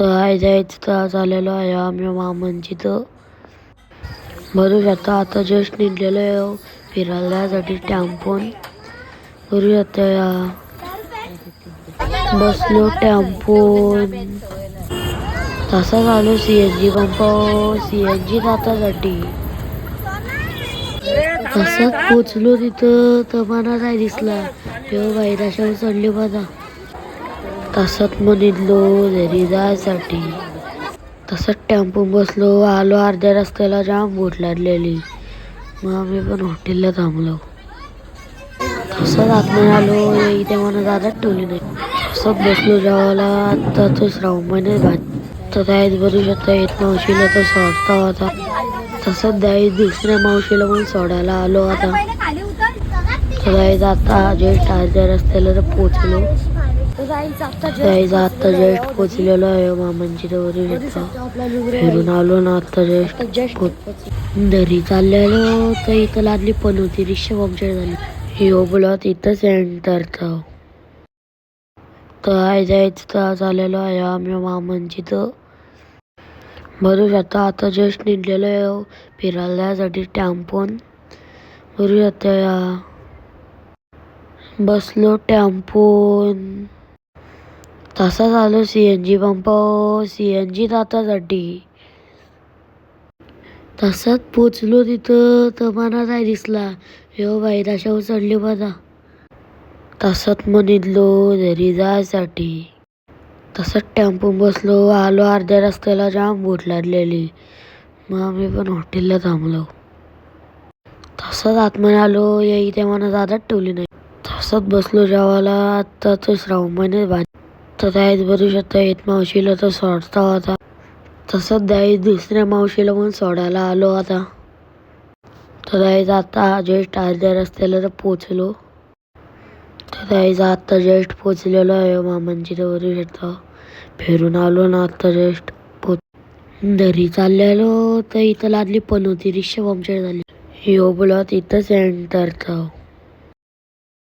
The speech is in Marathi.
तर आहे जायचं तर झालेलो आहे आम्ही मामांची तर बघू शकता आता जस्ट निघलेलो आहे फिरायला जायसाठी टेम्पोन बघू शकता बसलो टेम्पोन तसा चालू CNG पंप CNG जातासाठी तसंच पोचलो तिथं तर मला नाही दिसला तेव्हा बाहेर चढले बघा तसंच मग निघलो घरी जायसाठी तसंच टेम्पो बसलो आलो अर्ध्या रस्त्याला जाम भूक लागलेली मग आम्ही पण हॉटेलला थांबलो तसंच आतमध्ये आलो इथे मला दादाच ठेवली नाही तसंच बसलो जेवायला आता तो श्रावण महिन्यात भात तर त्यात बरू शकता येत मावशीला तर सोडता होता तसंच द्यायच दुसऱ्या मावशीला पण सोडायला आलो आता तर द्यायचं आता जस्ट अर्ध्या रस्त्याला तर पोचलो द्यायचं आता जस्ट पोचलेलो आहे मामांची तर फिरून आलो ना आता जस्ट घरी चाललेलो तर इथं लागली पण होती रिक्षा पंक्चर झाली हो बोला इथं सेंटरचा तर आहे जायचं तर झालेलो आहे आम्ही मामांची तर बघू शकता आता जस्ट निघलेलो आहे फिरायला जायसाठी टेम्पोन बघू शकता बसलो टेम्पोन तसा झालो CNG पंप CNG जातासाठी तसंच पोचलो तिथं तर मला नाही दिसला हो बाहेर चढले बघा तसंच मग निघलो घरी जायसाठी तसंच टेम्पो बसलो आलो अर्ध्या रस्त्याला जाम भूक लागलेली मग आम्ही पण हॉटेलला थांबलो तसंच आतमध्ये आलो इथे मला दादाच ठेवली नाही तसंच बसलो जेवायला आता तो श्रावण महिन्यात भात तर त्यात बरू शकता येत मावशीला तर सोडता होता तसंच द्यायच दुसऱ्या मावशीला पण सोडायला आलो आता तर द्यायचं आता जस्ट अर्ध्या रस्त्याला तर पोचलो तर द्यायचं आता जस्ट पोचलेलो आहे मामांची तर बरू शकता फिरून आलो ना आता जस्ट घरी चाललेलो तर इथं लागली पण होती रिक्षा पंक्चर झाली हो बोला इथं सेंटरचा